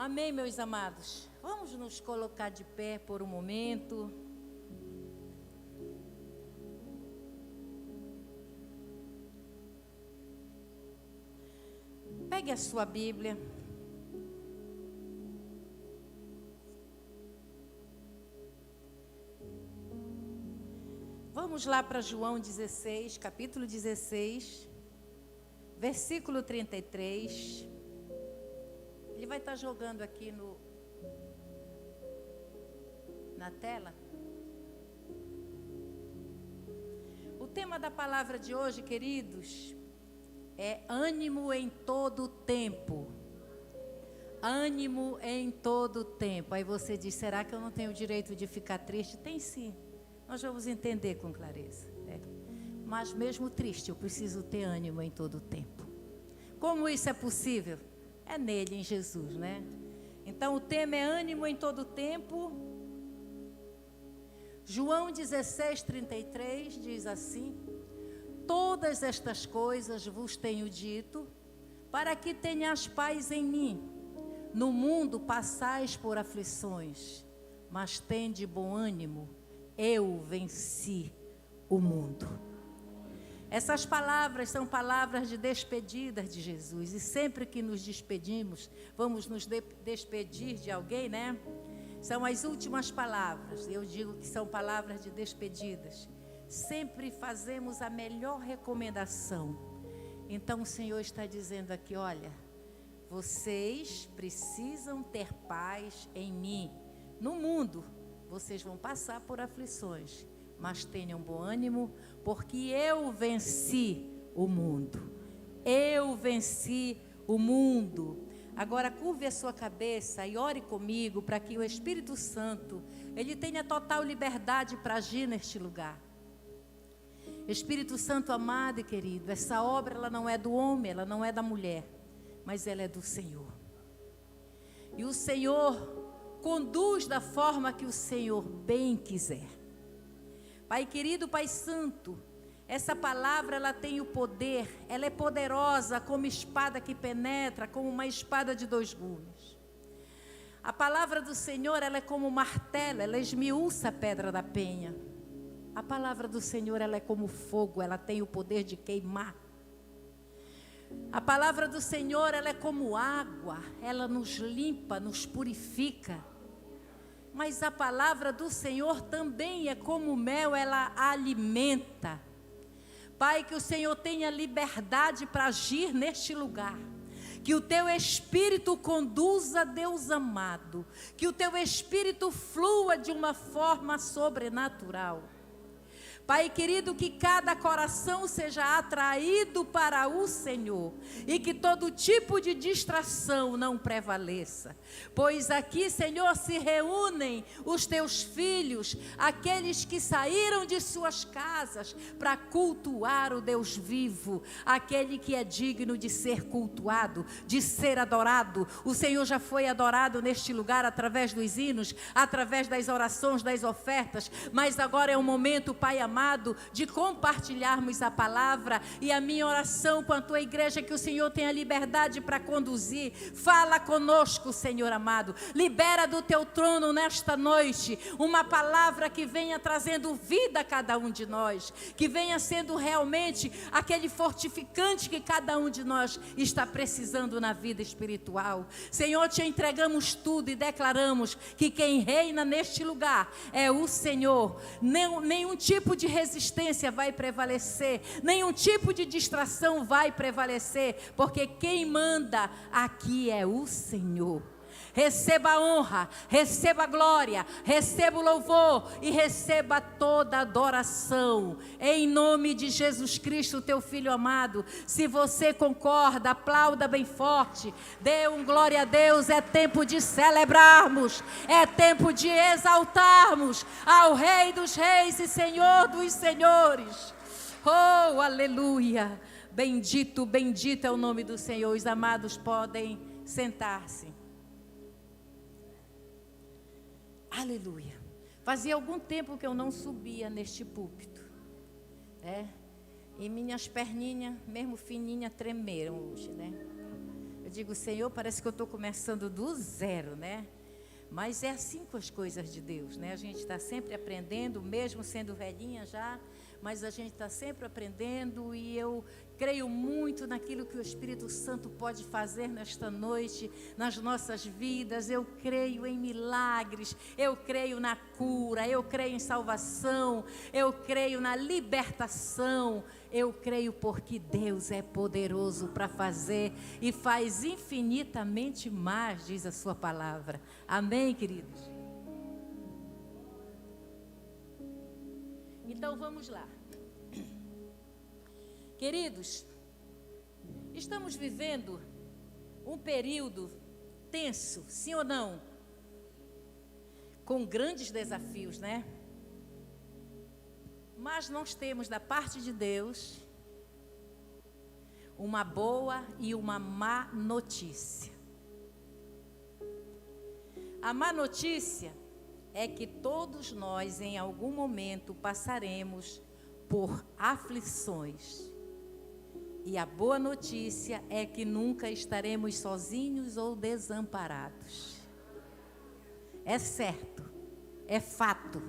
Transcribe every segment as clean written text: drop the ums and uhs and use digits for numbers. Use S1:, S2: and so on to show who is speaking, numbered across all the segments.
S1: Amém, meus amados. Vamos nos colocar de pé por um momento. Pegue a sua Bíblia. Vamos lá para João 16, capítulo 16, versículo 33. Ele vai estar jogando aqui na tela. O tema da palavra de hoje, queridos, é ânimo em todo o tempo. Ânimo em todo o tempo. Aí você diz, será que eu não tenho o direito de ficar triste? Tem sim. Nós vamos entender com clareza. Mas mesmo triste, eu preciso ter ânimo em todo o tempo. Como isso é possível? É nele, em Jesus, né? Então o tema é ânimo em todo o tempo. João 16, 33 diz assim: todas estas coisas vos tenho dito, para que tenhas paz em mim. No mundo passais por aflições, mas tende bom ânimo, eu venci o mundo. Essas palavras são palavras de despedidas de Jesus. E sempre que nos despedimos, vamos nos despedir de alguém, né? São as últimas palavras. Eu digo que são palavras de despedidas. Sempre fazemos a melhor recomendação. Então o Senhor está dizendo aqui, olha, vocês precisam ter paz em mim. No mundo, vocês vão passar por aflições, mas tenham bom ânimo, porque eu venci o mundo. Eu venci o mundo. Agora curve a sua cabeça e ore comigo para que o Espírito Santo, ele tenha total liberdade para agir neste lugar. Espírito Santo amado e querido, essa obra ela não é do homem, ela não é da mulher, mas ela é do Senhor. E o Senhor conduz da forma que o Senhor bem quiser. Pai querido, Pai santo, essa palavra ela tem o poder, ela é poderosa como espada que penetra, como uma espada de dois gumes. A palavra do Senhor ela é como martelo, ela esmiuça a pedra da penha. A palavra do Senhor ela é como fogo, ela tem o poder de queimar. A palavra do Senhor ela é como água, ela nos limpa, nos purifica. Mas a palavra do Senhor também é como mel, ela alimenta. Pai, que o Senhor tenha liberdade para agir neste lugar. Que o teu Espírito conduza, Deus amado. Que o teu Espírito flua de uma forma sobrenatural. Pai querido, que cada coração seja atraído para o Senhor e que todo tipo de distração não prevaleça. Pois aqui, Senhor, se reúnem os teus filhos, aqueles que saíram de suas casas para cultuar o Deus vivo, aquele que é digno de ser cultuado, de ser adorado. O Senhor já foi adorado neste lugar através dos hinos, através das orações, das ofertas, mas agora é o momento, Pai amado, de compartilharmos a palavra. E a minha oração com a tua igreja é que o Senhor tenha liberdade para conduzir. Fala conosco, Senhor amado, libera do teu trono nesta noite uma palavra que venha trazendo vida a cada um de nós, que venha sendo realmente aquele fortificante que cada um de nós está precisando na vida espiritual. Senhor, te entregamos tudo e declaramos que quem reina neste lugar é o Senhor. Nenhum tipo de resistência vai prevalecer, nenhum tipo de distração vai prevalecer, porque quem manda aqui é o Senhor. Receba a honra, receba a glória, receba o louvor e receba toda a adoração, em nome de Jesus Cristo, teu Filho amado. Se você concorda, aplauda bem forte, dê um glória a Deus. É tempo de celebrarmos, é tempo de exaltarmos ao Rei dos Reis e Senhor dos Senhores. Oh, aleluia, bendito, bendito é o nome do Senhor. Os amados podem sentar-se. Aleluia. Fazia algum tempo que eu não subia neste púlpito, E minhas perninhas, mesmo fininhas, tremeram hoje, digo, Senhor, parece que eu estou começando do zero, né? Mas é assim com as coisas de Deus, né? A gente está sempre aprendendo, mesmo sendo velhinha já, mas a gente está sempre aprendendo, e eu creio muito naquilo que o Espírito Santo pode fazer nesta noite, nas nossas vidas. Eu creio em milagres, eu creio na cura, eu creio em salvação, eu creio na libertação, eu creio porque Deus é poderoso para fazer e faz infinitamente mais, diz a sua palavra. Amém, queridos? Então vamos lá. Queridos, estamos vivendo um período tenso, sim ou não? Com grandes desafios, né? Mas nós temos da parte de Deus uma boa e uma má notícia. A má notícia é que todos nós em algum momento passaremos por aflições. E a boa notícia é que nunca estaremos sozinhos ou desamparados. É certo, é fato.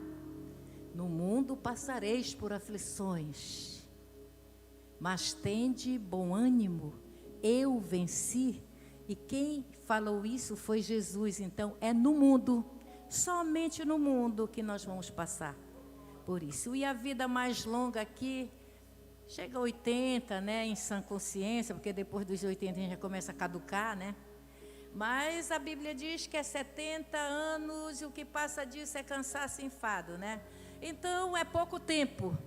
S1: No mundo passareis por aflições, mas tende bom ânimo, eu venci. E quem falou isso foi Jesus. Então é no mundo, somente no mundo que nós vamos passar por isso. E a vida mais longa aqui chega a 80, né, em sã consciência, porque depois dos 80 a gente já começa a caducar, né? Mas a Bíblia diz que é 70 anos e o que passa disso é cansaço e enfado, né? Então é pouco tempo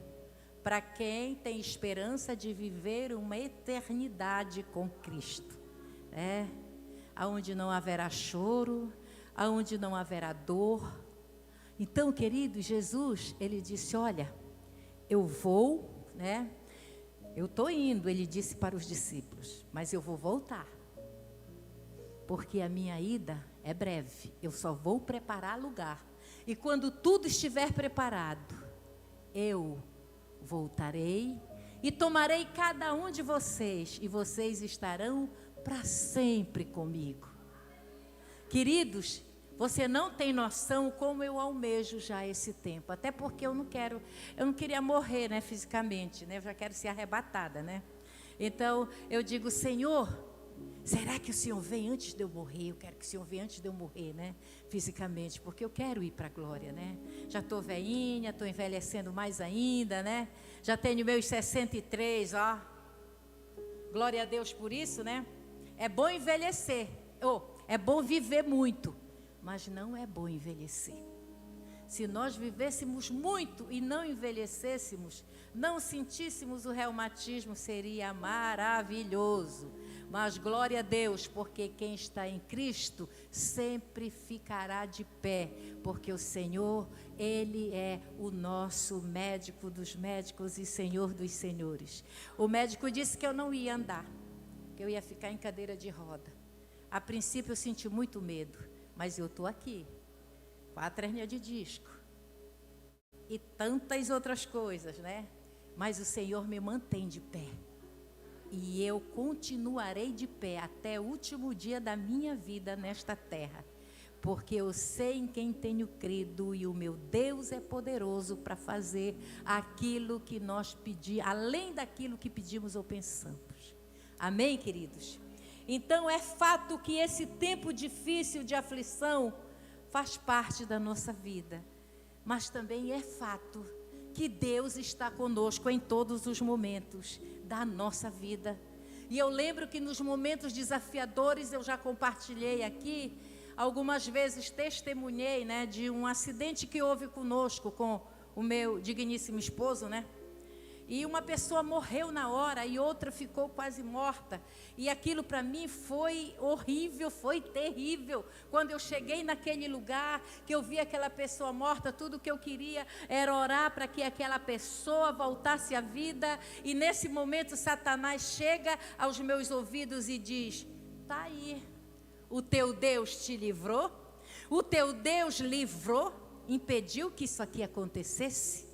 S1: para quem tem esperança de viver uma eternidade com Cristo, né? Aonde não haverá choro, aonde não haverá dor. Então, querido, Jesus, ele disse, olha, eu vou, né? Eu estou indo, ele disse para os discípulos, mas eu vou voltar. Porque a minha ida é breve, eu só vou preparar lugar. E quando tudo estiver preparado, eu voltarei e tomarei cada um de vocês, e vocês estarão para sempre comigo. Queridos, você não tem noção como eu almejo já esse tempo, até porque eu não queria morrer, né, fisicamente, né, eu já quero ser arrebatada, né? Então eu digo, Senhor, será que o Senhor vem antes de eu morrer? Eu quero que o Senhor venha antes de eu morrer, né, fisicamente, porque eu quero ir para a glória, né? Já estou velhinha, estou envelhecendo mais ainda, né? Já tenho meus 63, ó. Glória a Deus por isso, né? É bom envelhecer, é bom viver muito, mas não é bom envelhecer. Se nós vivêssemos muito e não envelhecêssemos, não sentíssemos o reumatismo, seria maravilhoso. Mas glória a Deus, porque quem está em Cristo sempre ficará de pé, porque o Senhor, Ele é o nosso médico dos médicos e Senhor dos senhores. O médico disse que eu não ia andar, que eu ia ficar em cadeira de roda. A princípio eu senti muito medo, mas eu estou aqui, 4 hérnias de disco e tantas outras coisas, né? Mas o Senhor me mantém de pé. E eu continuarei de pé até o último dia da minha vida nesta terra. Porque eu sei em quem tenho crido e o meu Deus é poderoso para fazer aquilo que nós pedimos, além daquilo que pedimos ou pensamos. Amém, queridos? Então é fato que esse tempo difícil de aflição faz parte da nossa vida. Mas também é fato que Deus está conosco em todos os momentos da nossa vida. E eu lembro que nos momentos desafiadores, eu já compartilhei aqui, algumas vezes testemunhei, né, de um acidente que houve conosco, com o meu digníssimo esposo, né? E uma pessoa morreu na hora e outra ficou quase morta. E aquilo para mim foi horrível, foi terrível. Quando eu cheguei naquele lugar, que eu vi aquela pessoa morta, tudo que eu queria era orar para que aquela pessoa voltasse à vida. E nesse momento Satanás chega aos meus ouvidos e diz, tá aí, o teu Deus te livrou? O teu Deus livrou, impediu que isso aqui acontecesse?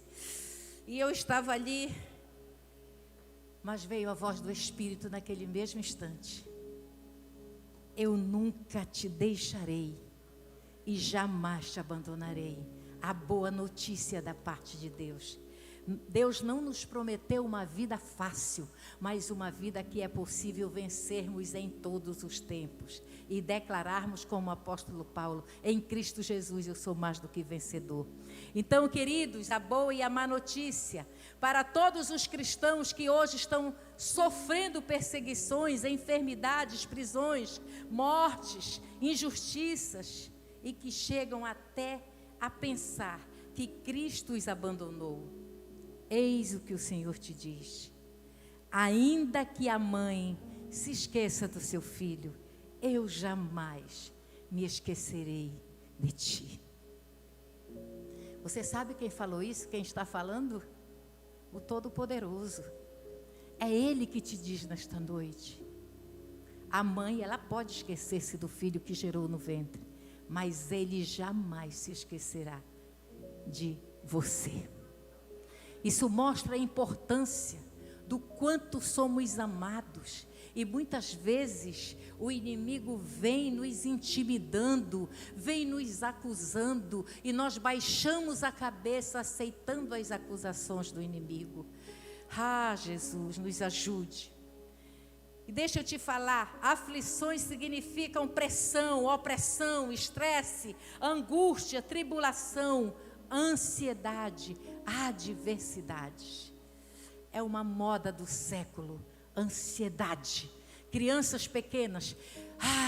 S1: E eu estava ali, mas veio a voz do Espírito naquele mesmo instante. eu nunca te deixarei e jamais te abandonarei. A boa notícia da parte de Deus. Deus não nos prometeu uma vida fácil, mas uma vida que é possível vencermos em todos os tempos e declararmos como o apóstolo Paulo: em Cristo Jesus eu sou mais do que vencedor. Então, queridos, a boa e a má notícia para todos os cristãos que hoje estão sofrendo perseguições, enfermidades, prisões, mortes, injustiças, e que chegam até a pensar que Cristo os abandonou. Eis o que o Senhor te diz: ainda que a mãe se esqueça do seu filho, eu jamais me esquecerei de ti. Você sabe quem falou isso? Quem está falando? O Todo-Poderoso. É Ele que te diz nesta noite. A mãe, ela pode esquecer-se do filho que gerou no ventre, mas Ele jamais se esquecerá de você. Isso mostra a importância do quanto somos amados. E muitas vezes o inimigo vem nos intimidando, vem nos acusando, e nós baixamos a cabeça aceitando as acusações do inimigo. Ah, Jesus, nos ajude. E deixa eu te falar, aflições significam pressão, opressão, estresse, angústia, tribulação, ansiedade, adversidades. É uma moda do século, ansiedade. Crianças pequenas,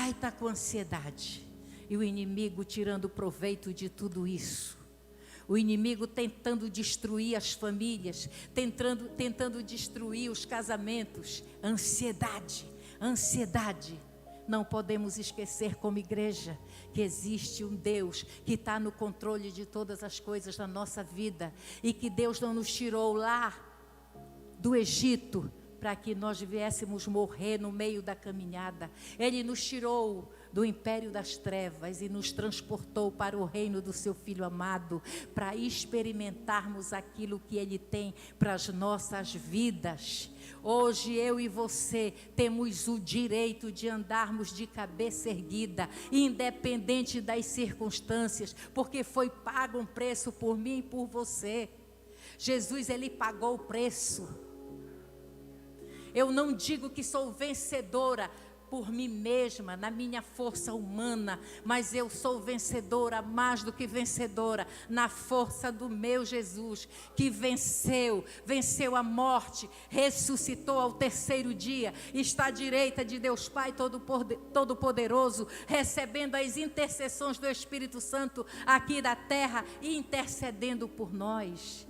S1: está com ansiedade. E o inimigo tirando proveito de tudo isso. O inimigo tentando destruir as famílias, tentando destruir os casamentos. Ansiedade, ansiedade. Não podemos esquecer como igreja que existe um Deus que está no controle de todas as coisas da nossa vida. E que Deus não nos tirou lá do Egito para que nós viéssemos morrer no meio da caminhada. Ele nos tirou do império das trevas e nos transportou para o reino do seu Filho amado, para experimentarmos aquilo que Ele tem para as nossas vidas. Hoje eu e você temos o direito de andarmos de cabeça erguida, independente das circunstâncias, porque foi pago um preço por mim e por você. Jesus, Ele pagou o preço. Eu não digo que sou vencedora por mim mesma, na minha força humana, mas eu sou vencedora, mais do que vencedora, na força do meu Jesus, que venceu a morte, ressuscitou ao terceiro dia, está à direita de Deus Pai Todo-Poderoso, recebendo as intercessões do Espírito Santo aqui da terra e intercedendo por nós.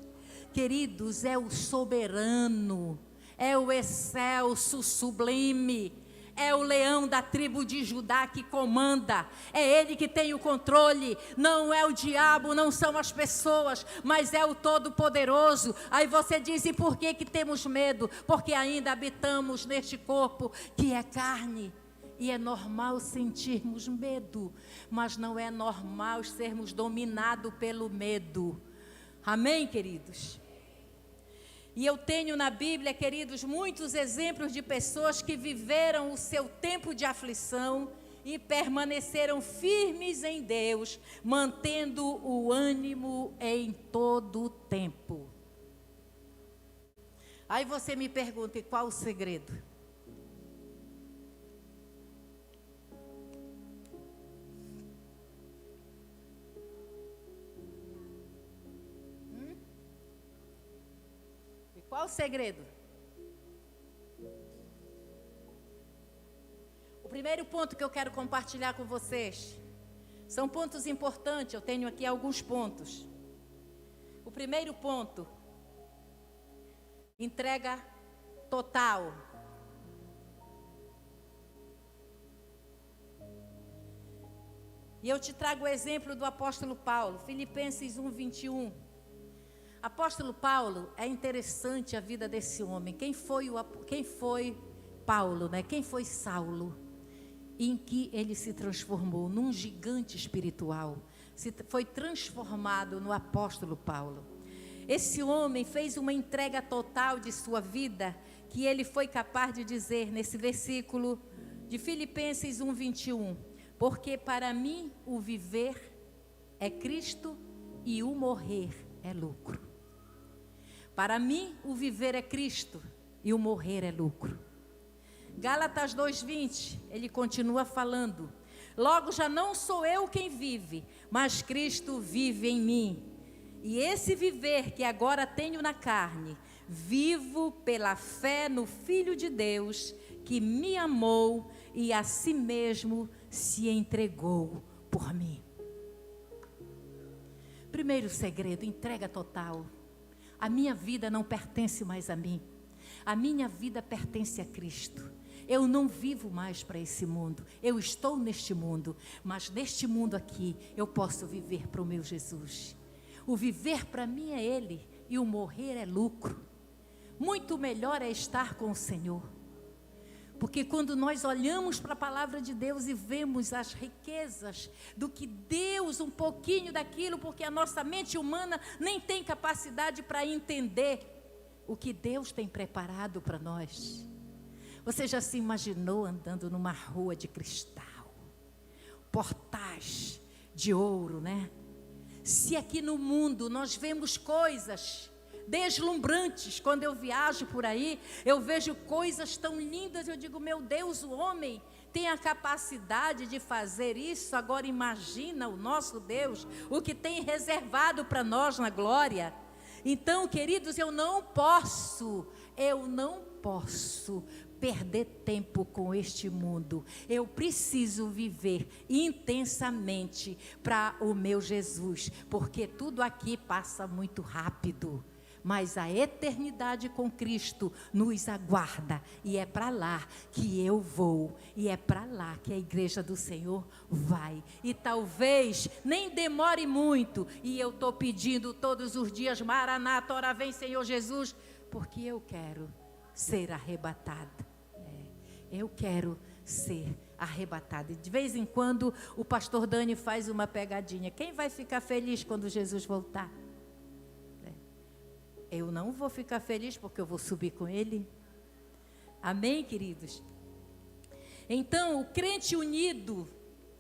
S1: Queridos, é o soberano, é o excelso, sublime, é o leão da tribo de Judá que comanda, é Ele que tem o controle, não é o diabo, não são as pessoas, mas é o Todo-Poderoso. Aí você diz: e por que temos medo? Porque ainda habitamos neste corpo que é carne, e é normal sentirmos medo, mas não é normal sermos dominados pelo medo. Amém, queridos? E eu tenho na Bíblia, queridos, muitos exemplos de pessoas que viveram o seu tempo de aflição e permaneceram firmes em Deus, mantendo o ânimo em todo o tempo. Aí você me pergunta: e qual o segredo? Qual o segredo? O primeiro ponto que eu quero compartilhar com vocês, são pontos importantes, eu tenho aqui alguns pontos. O primeiro ponto, entrega total. E eu te trago o exemplo do apóstolo Paulo, Filipenses 1:21. Apóstolo Paulo, é interessante a vida desse homem. Quem foi Paulo, né? Quem foi Saulo? Em que ele se transformou num gigante espiritual. Foi transformado no apóstolo Paulo. Esse homem fez uma entrega total de sua vida, que ele foi capaz de dizer nesse versículo de Filipenses 1:21. Porque para mim o viver é Cristo e o morrer é lucro. Para mim o viver é Cristo e o morrer é lucro. Gálatas 2:20, ele continua falando: logo já não sou eu quem vive, mas Cristo vive em mim. E esse viver que agora tenho na carne, vivo pela fé no Filho de Deus, que me amou e a si mesmo se entregou por mim. Primeiro segredo, entrega total. A minha vida não pertence mais a mim. A minha vida pertence a Cristo. Eu não vivo mais para esse mundo. Eu estou neste mundo, mas neste mundo aqui eu posso viver para o meu Jesus. O viver para mim é Ele e o morrer é lucro. Muito melhor é estar com o Senhor. Porque quando nós olhamos para a palavra de Deus e vemos as riquezas do que Deus, um pouquinho daquilo, porque a nossa mente humana nem tem capacidade para entender o que Deus tem preparado para nós. Você já se imaginou andando numa rua de cristal, portais de ouro, né? Se aqui no mundo nós vemos coisas deslumbrantes, quando eu viajo por aí, eu vejo coisas tão lindas, eu digo, meu Deus, o homem tem a capacidade de fazer isso, agora imagina o nosso Deus, o que tem reservado para nós na glória. Então, queridos, eu não posso perder tempo com este mundo. Eu preciso viver intensamente para o meu Jesus, porque tudo aqui passa muito rápido, mas a eternidade com Cristo nos aguarda, e é para lá que eu vou, e é para lá que a igreja do Senhor vai, e talvez nem demore muito, e eu estou pedindo todos os dias, Maranata, ora vem Senhor Jesus, porque eu quero ser arrebatada. Eu quero ser arrebatada. E de vez em quando o pastor Dani faz uma pegadinha. Quem vai ficar feliz quando Jesus voltar? Eu não vou ficar feliz porque eu vou subir com ele. Amém, queridos? Então, o crente unido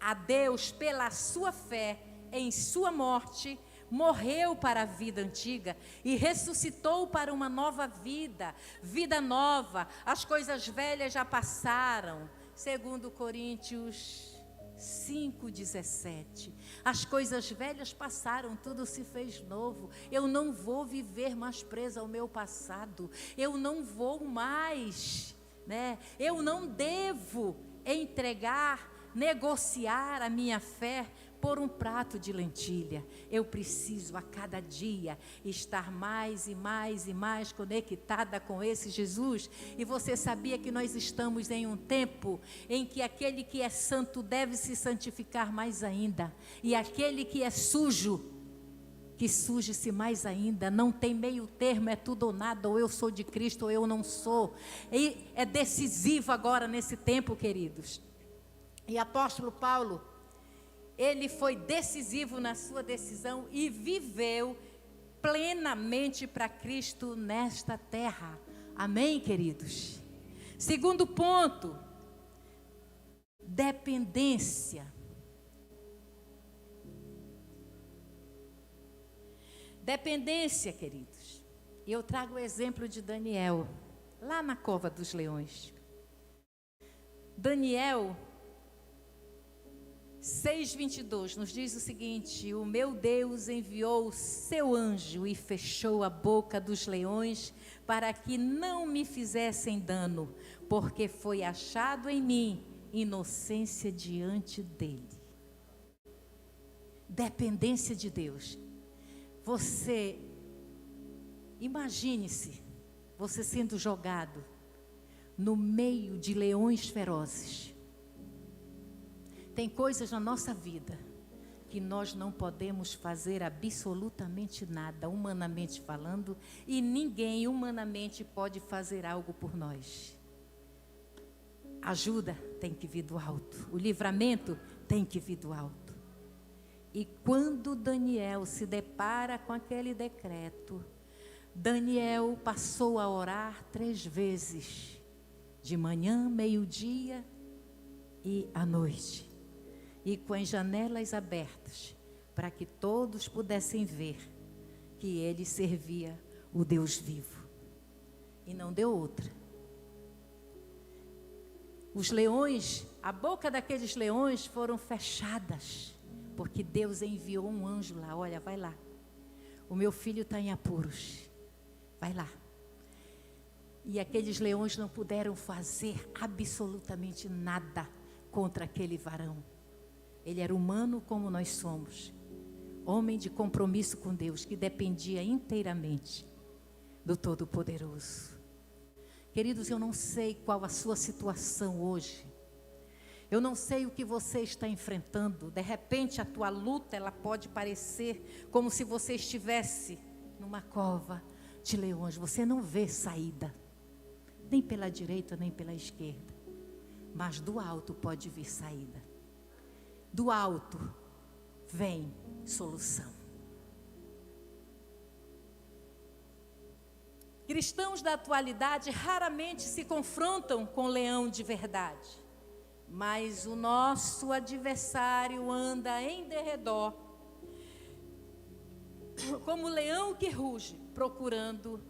S1: a Deus pela sua fé em sua morte, morreu para a vida antiga e ressuscitou para uma nova vida, vida nova. As coisas velhas já passaram, segundo Coríntios 5:17. As coisas velhas passaram, tudo se fez novo. Eu não vou viver mais presa ao meu passado. Eu não vou mais, eu não devo negociar a minha fé por um prato de lentilha. Eu preciso a cada dia estar mais e mais e mais conectada com esse Jesus. E você sabia que nós estamos em um tempo em que aquele que é santo deve se santificar mais ainda, e aquele que é sujo, que suje-se mais ainda. Não tem meio termo, é tudo ou nada, ou eu sou de Cristo ou eu não sou. E é decisivo agora nesse tempo, queridos. E apóstolo Paulo, ele foi decisivo na sua decisão e viveu plenamente para Cristo nesta terra. Amém, queridos? Segundo ponto, dependência. Dependência, queridos. Eu trago o exemplo de Daniel, lá na cova dos leões. Daniel 6:22 nos diz o seguinte: o meu Deus enviou o seu anjo e fechou a boca dos leões para que não me fizessem dano, porque foi achado em mim inocência diante dele. Dependência de Deus. Você, imagine-se, você sendo jogado no meio de leões ferozes. Tem coisas na nossa vida que nós não podemos fazer absolutamente nada, humanamente falando, e ninguém humanamente pode fazer algo por nós. Ajuda tem que vir do alto, o livramento tem que vir do alto. E quando Daniel se depara com aquele decreto, Daniel passou a orar 3 vezes, de manhã, meio-dia e à noite, e com as janelas abertas, para que todos pudessem ver que ele servia o Deus vivo. E não deu outra. Os leões, a boca daqueles leões foram fechadas, porque Deus enviou um anjo lá. Olha, vai lá. O meu filho está em apuros. Vai lá. E aqueles leões não puderam fazer absolutamente nada contra aquele varão. Ele era humano como nós somos. Homem de compromisso com Deus, que dependia inteiramente do Todo-Poderoso. Queridos, eu não sei qual a sua situação hoje. Eu não sei o que você está enfrentando. De repente a tua luta, ela pode parecer como se você estivesse numa cova de leões. Você não vê saída, nem pela direita, nem pela esquerda. Mas do alto pode vir saída. Do alto vem solução. Cristãos da atualidade raramente se confrontam com o leão de verdade. Mas o nosso adversário anda em derredor, como o leão que ruge, procurando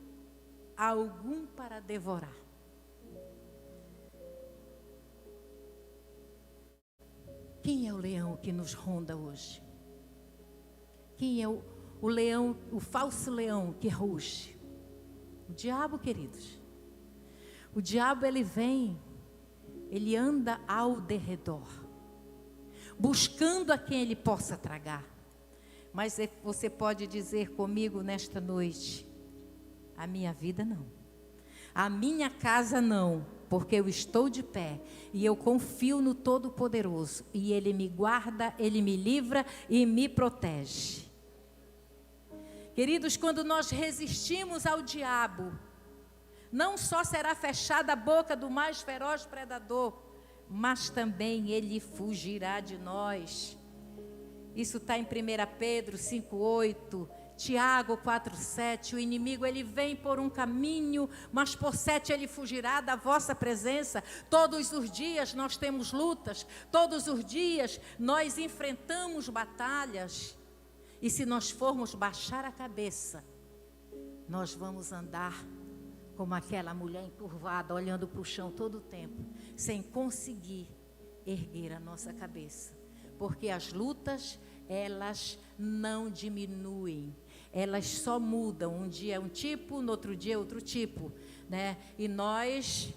S1: algum para devorar. Quem é o leão que nos ronda hoje? Quem é o leão, o falso leão que ruge? O diabo, queridos. O diabo, ele vem, ele anda ao derredor, buscando a quem ele possa tragar. Mas você pode dizer comigo nesta noite: a minha vida não, a minha casa não, porque eu estou de pé e eu confio no Todo-Poderoso, e Ele me guarda, Ele me livra e me protege. Queridos, quando nós resistimos ao diabo, não só será fechada a boca do mais feroz predador, mas também ele fugirá de nós. Isso está em 1 Pedro 5,8, Tiago 4,7. O inimigo, ele vem por um caminho, mas por 7 ele fugirá da vossa presença. Todos os dias nós temos lutas, todos os dias nós enfrentamos batalhas. E se nós formos baixar a cabeça, nós vamos andar como aquela mulher encurvada, olhando para o chão todo o tempo, sem conseguir erguer a nossa cabeça. Porque as lutas, elas não diminuem, elas só mudam. Um dia é um tipo, no outro dia é outro tipo, né? E nós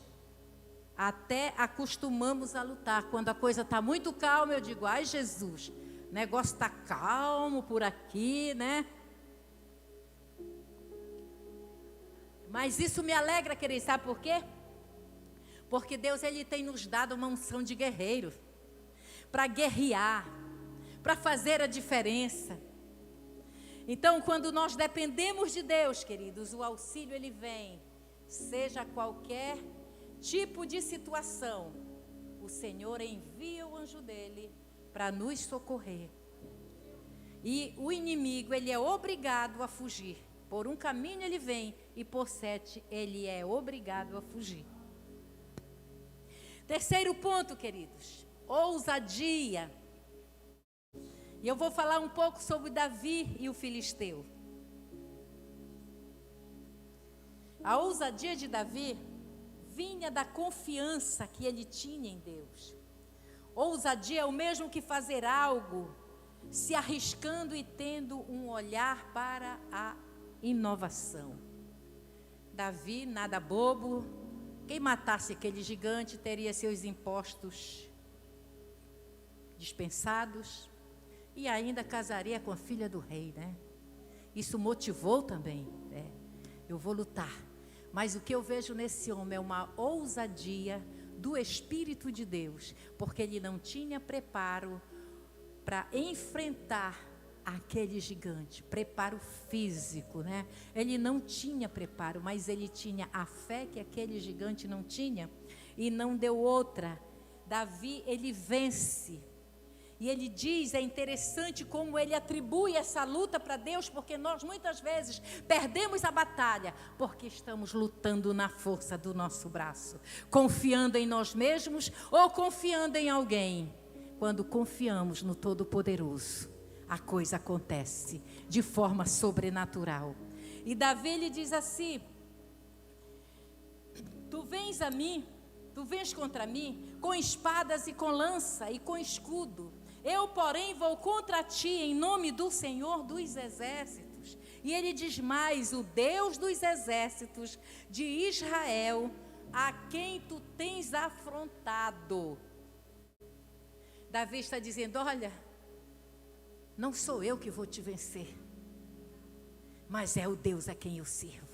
S1: até acostumamos a lutar. Quando a coisa está muito calma, eu digo: ai, Jesus, o negócio está calmo por aqui, né? Mas isso me alegra, querido, sabe por quê? Porque Deus, ele tem nos dado uma unção de guerreiro, para guerrear, para fazer a diferença. Então, quando nós dependemos de Deus, queridos, o auxílio, ele vem, seja qualquer tipo de situação, o Senhor envia o anjo dele para nos socorrer. E o inimigo, ele é obrigado a fugir. Por um caminho ele vem, e por 7 ele é obrigado a fugir. Terceiro ponto, queridos, ousadia. E eu vou falar um pouco sobre Davi e o filisteu. A ousadia de Davi vinha da confiança que ele tinha em Deus. Ousadia é o mesmo que fazer algo, se arriscando e tendo um olhar para a inovação. Davi, nada bobo, quem matasse aquele gigante teria seus impostos dispensados e ainda casaria com a filha do rei, né? Isso motivou também, né? Eu vou lutar. Mas o que eu vejo nesse homem é uma ousadia do Espírito de Deus, porque ele não tinha preparo para enfrentar aquele gigante, preparo físico, né? Ele não tinha preparo, mas ele tinha a fé que aquele gigante não tinha, e não deu outra. Davi, ele vence, E ele diz, é interessante como ele atribui essa luta para Deus, porque nós muitas vezes perdemos a batalha, porque estamos lutando na força do nosso braço, confiando em nós mesmos ou confiando em alguém. Quando confiamos no Todo-Poderoso, a coisa acontece de forma sobrenatural. E Davi lhe diz assim: tu vens a mim, tu vens contra mim com espadas e com lança e com escudo. Eu, porém, vou contra ti em nome do Senhor dos Exércitos. E ele diz mais: o Deus dos Exércitos de Israel, a quem tu tens afrontado. Davi está dizendo: olha, não sou eu que vou te vencer, mas é o Deus a quem eu sirvo.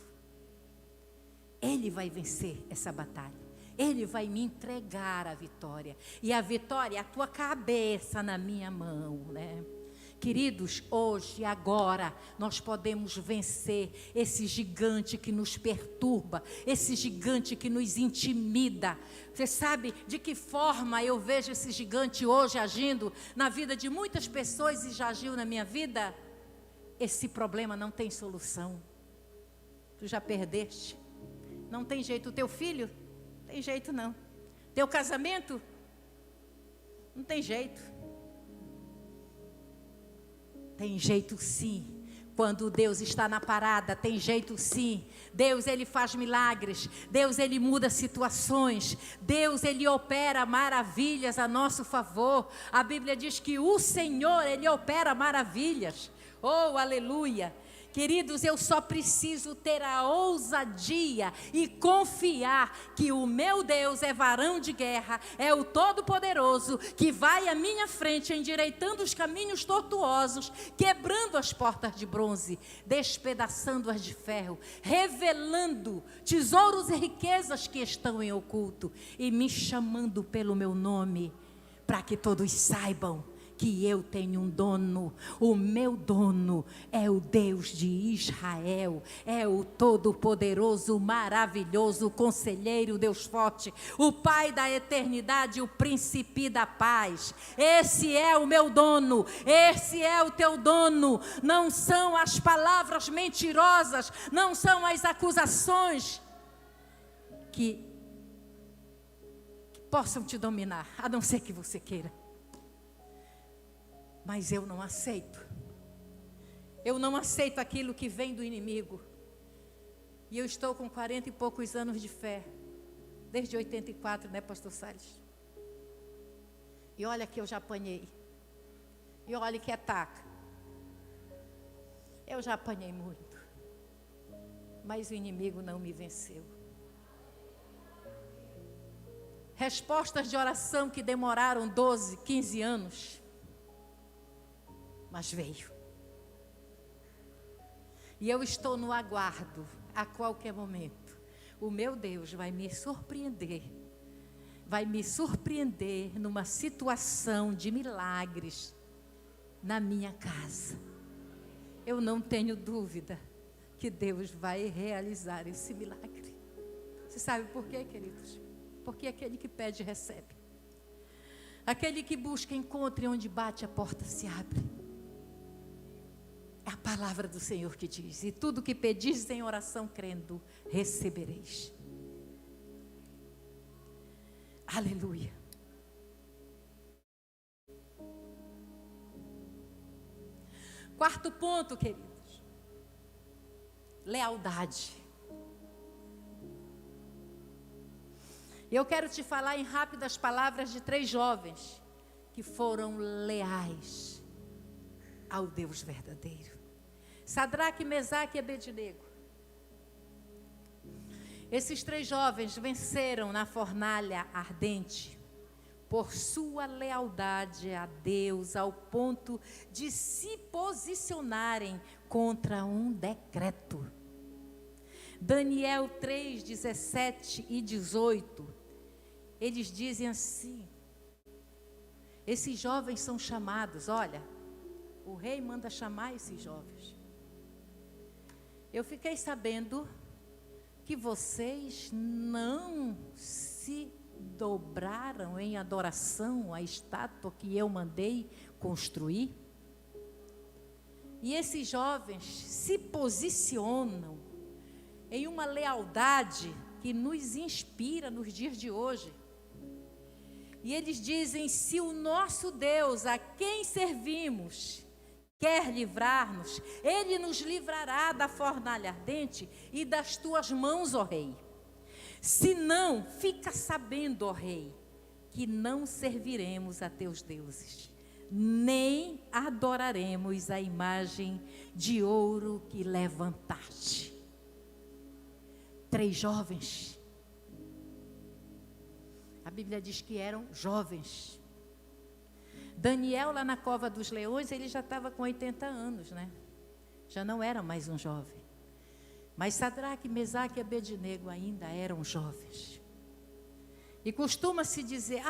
S1: Ele vai vencer essa batalha. Ele vai me entregar a vitória. E a vitória é a tua cabeça na minha mão, né? Queridos, hoje, agora, nós podemos vencer esse gigante que nos perturba, esse gigante que nos intimida. Você sabe de que forma eu vejo esse gigante hoje agindo na vida de muitas pessoas e já agiu na minha vida? Esse problema não tem solução. Tu já perdeste. Não tem jeito. O teu filho? Tem jeito não. Teu casamento? Não tem jeito. Tem jeito sim. Quando Deus está na parada, tem jeito sim. Deus, Ele faz milagres. Deus, Ele muda situações. Deus, Ele opera maravilhas a nosso favor. A Bíblia diz que o Senhor, Ele opera maravilhas. Oh, aleluia. Queridos, eu só preciso ter a ousadia e confiar que o meu Deus é varão de guerra, é o Todo-Poderoso, que vai à minha frente, endireitando os caminhos tortuosos, quebrando as portas de bronze, despedaçando-as de ferro, revelando tesouros e riquezas que estão em oculto, e me chamando pelo meu nome, para que todos saibam que eu tenho um dono. O meu dono é o Deus de Israel, é o Todo-Poderoso, maravilhoso, conselheiro, Deus forte, o Pai da eternidade, o Príncipe da paz. Esse é o meu dono, esse é o teu dono. Não são as palavras mentirosas, não são as acusações que possam te dominar, a não ser que você queira. Mas eu não aceito. Eu não aceito aquilo que vem do inimigo. E eu estou com 40 e poucos anos de fé. Desde 84, né, pastor Salles? E olha que eu já apanhei. E olha que ataca. Eu já apanhei muito. Mas o inimigo não me venceu. Respostas de oração que demoraram 12, 15 anos. Mas veio. E eu estou no aguardo. A qualquer momento o meu Deus vai me surpreender. Vai me surpreender numa situação de milagres na minha casa. Eu não tenho dúvida que Deus vai realizar esse milagre. Você sabe por quê, queridos? Porque aquele que pede recebe. Aquele que busca encontra, e onde bate a porta se abre. É a palavra do Senhor que diz: e tudo que pedis em oração crendo, recebereis. Aleluia. Quarto ponto, queridos: lealdade. Eu quero te falar em rápidas palavras de 3 jovens que foram leais ao Deus verdadeiro. Sadraque, Mesaque e Abednego. Esses 3 jovens venceram na fornalha ardente por sua lealdade a Deus, ao ponto de se posicionarem contra um decreto. Daniel 3, 17 e 18, eles dizem assim: esses jovens são chamados, olha, o rei manda chamar esses jovens. Eu fiquei sabendo que vocês não se dobraram em adoração à estátua que eu mandei construir? E esses jovens se posicionam em uma lealdade que nos inspira nos dias de hoje. E eles dizem: se o nosso Deus, a quem servimos, quer livrar-nos, Ele nos livrará da fornalha ardente e das tuas mãos, ó Rei. Se não, fica sabendo, ó Rei, que não serviremos a teus deuses, nem adoraremos a imagem de ouro que levantaste. 3 jovens. A Bíblia diz que eram jovens. Daniel, lá na cova dos leões, ele já estava com 80 anos, né? Já não era mais um jovem. Mas Sadraque, Mesaque e Abednego ainda eram jovens. E costuma-se dizer: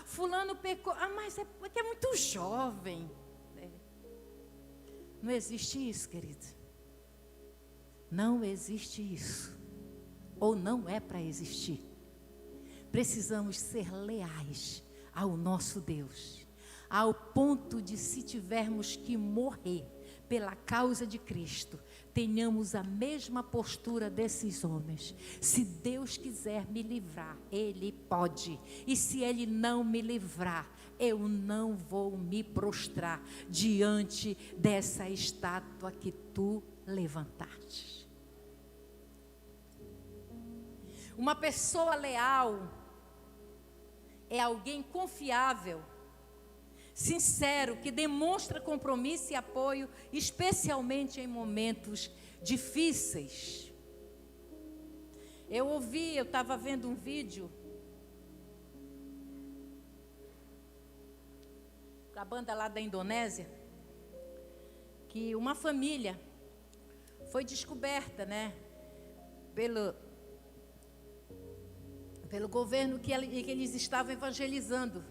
S1: fulano pecou, mas é porque é muito jovem. Não existe isso, querido. Não existe isso. Ou não é para existir. Precisamos ser leais ao nosso Deus, ao ponto de, se tivermos que morrer pela causa de Cristo, tenhamos a mesma postura desses homens. Se Deus quiser me livrar, Ele pode. E se Ele não me livrar, eu não vou me prostrar diante dessa estátua que tu levantaste. Uma pessoa leal é alguém confiável, sincero, que demonstra compromisso e apoio, especialmente em momentos difíceis. Eu estava vendo um vídeo da banda lá da Indonésia, que uma família foi descoberta, né, pelo governo que eles estavam evangelizando.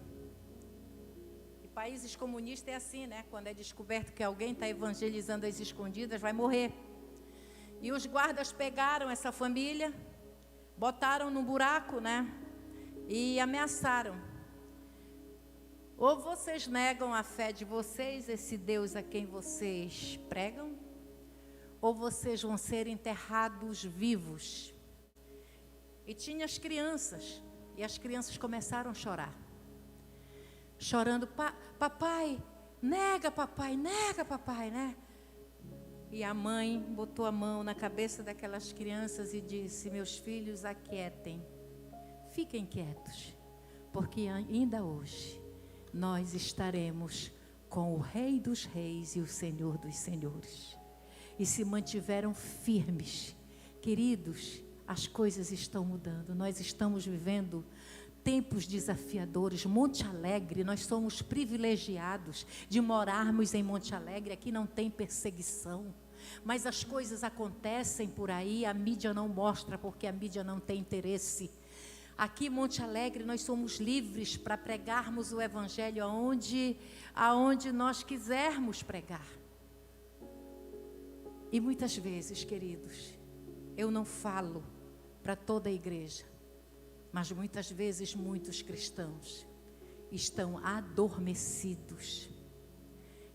S1: E países comunistas é assim, né? Quando é descoberto que alguém está evangelizando às escondidas, vai morrer. E os guardas pegaram essa família, botaram num buraco, né? E ameaçaram: ou vocês negam a fé de vocês, esse Deus a quem vocês pregam, ou vocês vão ser enterrados vivos. E tinha as crianças, e as crianças começaram a chorar. Chorando: papai, nega papai, né? E a mãe botou a mão na cabeça daquelas crianças e disse: meus filhos, aquietem, fiquem quietos, porque ainda hoje nós estaremos com o Rei dos Reis e o Senhor dos Senhores. E se mantiveram firmes. Queridos, as coisas estão mudando. Nós estamos vivendo tempos desafiadores. Monte Alegre, nós somos privilegiados de morarmos em Monte Alegre. Aqui não tem perseguição, mas as coisas acontecem por aí, a mídia não mostra, porque a mídia não tem interesse. Aqui em Monte Alegre nós somos livres para pregarmos o Evangelho aonde nós quisermos pregar. E muitas vezes, queridos, eu não falo para toda a igreja, mas muitas vezes muitos cristãos estão adormecidos,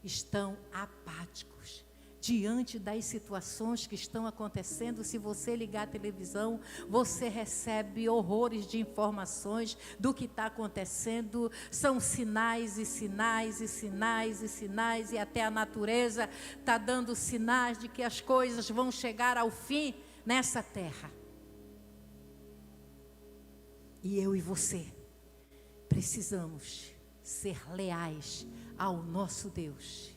S1: estão apáticos diante das situações que estão acontecendo. Se você ligar a televisão, você recebe horrores de informações do que está acontecendo. São sinais e sinais e sinais e sinais, e até a natureza está dando sinais de que as coisas vão chegar ao fim nessa terra. E eu e você precisamos ser leais ao nosso Deus.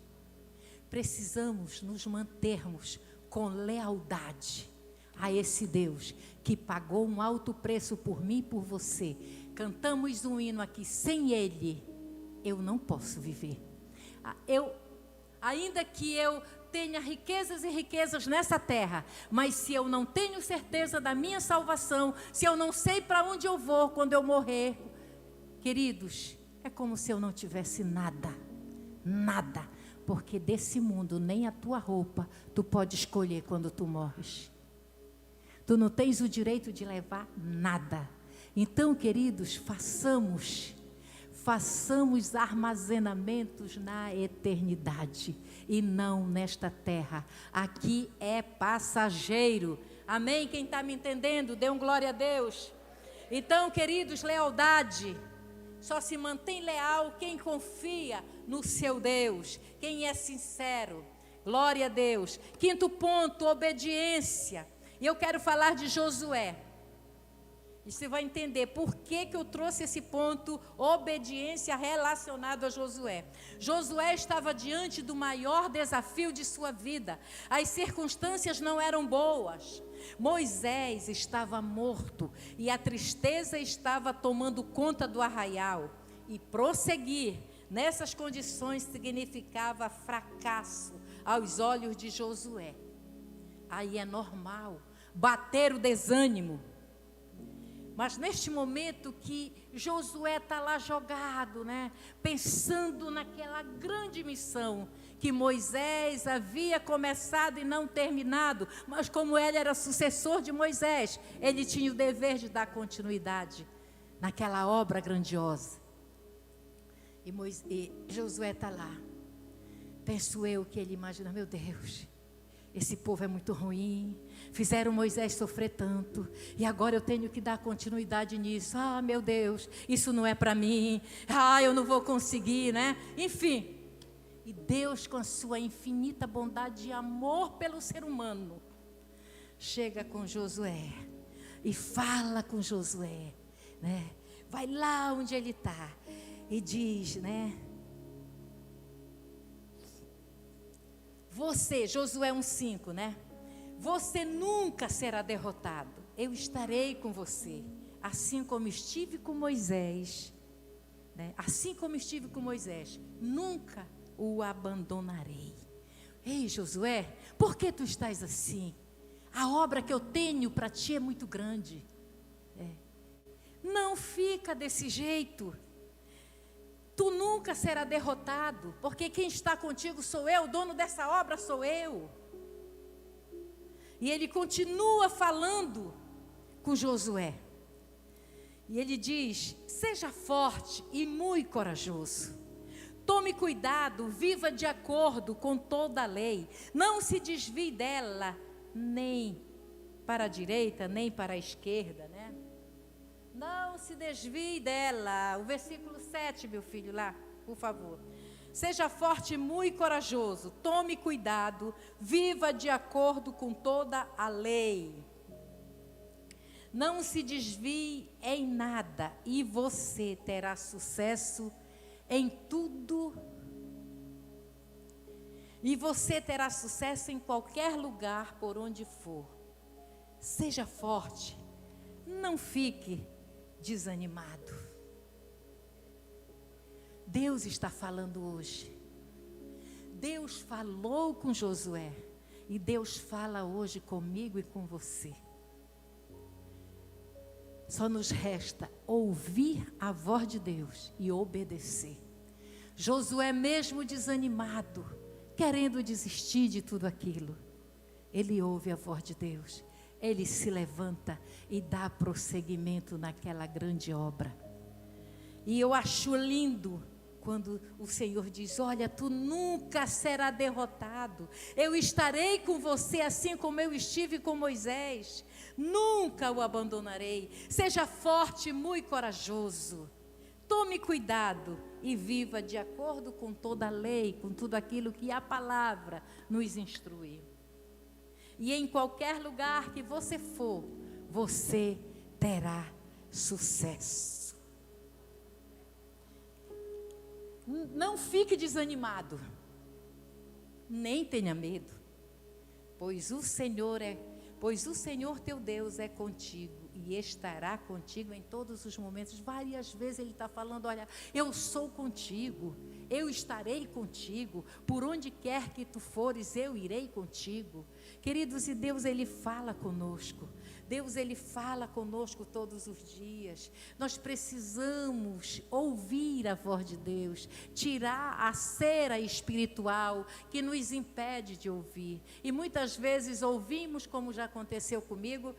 S1: Precisamos nos mantermos com lealdade a esse Deus que pagou um alto preço por mim e por você. Cantamos um hino aqui: sem Ele eu não posso viver. Ainda que eu tenha riquezas e riquezas nessa terra, mas se eu não tenho certeza da minha salvação, se eu não sei para onde eu vou quando eu morrer, queridos, é como se eu não tivesse nada, nada, porque desse mundo nem a tua roupa tu pode escolher quando tu morres. Tu não tens o direito de levar nada. Então, queridos, façamos armazenamentos na eternidade e não nesta terra. Aqui é passageiro. Amém? Quem está me entendendo, dê um glória a Deus. Então, queridos, lealdade. Só se mantém leal quem confia no seu Deus, quem é sincero. Glória a Deus. Quinto ponto, obediência. E eu quero falar de Josué. E você vai entender por que eu trouxe esse ponto, obediência, relacionado a Josué. Josué estava diante do maior desafio de sua vida. As circunstâncias não eram boas. Moisés estava morto e a tristeza estava tomando conta do arraial. E prosseguir nessas condições significava fracasso aos olhos de Josué. Aí é normal bater o desânimo. Mas neste momento que Josué está lá jogado, né, pensando naquela grande missão que Moisés havia começado e não terminado, mas como ele era sucessor de Moisés, ele tinha o dever de dar continuidade naquela obra grandiosa. E Josué está lá. Penso eu que ele imagina, meu Deus, esse povo é muito ruim, fizeram Moisés sofrer tanto, e agora eu tenho que dar continuidade nisso. Ah, meu Deus, isso não é para mim, eu não vou conseguir, né? Enfim, e Deus, com a sua infinita bondade e amor pelo ser humano, chega com Josué e fala com Josué, né? Vai lá onde ele está e diz, né? Você, Josué 1:5, né? Você nunca será derrotado. Eu estarei com você, assim como estive com Moisés, né? Assim como estive com Moisés, nunca o abandonarei. Ei, Josué, por que tu estás assim? A obra que eu tenho para ti é muito grande. Não fica desse jeito. Tu nunca será derrotado, porque quem está contigo sou eu, o dono dessa obra sou eu. E ele continua falando com Josué. E ele diz, seja forte e muito corajoso. Tome cuidado, viva de acordo com toda a lei. Não se desvie dela, nem para a direita, nem para a esquerda, né? Não se desvie dela. O versículo 7, meu filho, lá, por favor. Seja forte e muito corajoso. Tome cuidado. Viva de acordo com toda a lei. Não se desvie em nada. E você terá sucesso em tudo. E você terá sucesso em qualquer lugar por onde for. Seja forte. Não fique desanimado. Deus está falando hoje. Deus falou com Josué e Deus fala hoje comigo e com você. Só nos resta ouvir a voz de Deus e obedecer. Josué, mesmo desanimado, querendo desistir de tudo aquilo, ele ouve a voz de Deus. Ele se levanta e dá prosseguimento naquela grande obra. E eu acho lindo quando o Senhor diz, olha, tu nunca será derrotado. Eu estarei com você assim como eu estive com Moisés. Nunca o abandonarei. Seja forte e muito corajoso. Tome cuidado e viva de acordo com toda a lei, com tudo aquilo que a palavra nos instrui. E em qualquer lugar que você for, você terá sucesso. Não fique desanimado, nem tenha medo, pois o Senhor teu Deus é contigo e estará contigo em todos os momentos. Várias vezes ele está falando, olha, eu sou contigo, eu estarei contigo, por onde quer que tu fores, eu irei contigo. Queridos, e Deus, ele fala conosco. Deus, ele fala conosco todos os dias. Nós precisamos ouvir a voz de Deus, tirar a cera espiritual que nos impede de ouvir. E muitas vezes ouvimos, como já aconteceu comigo,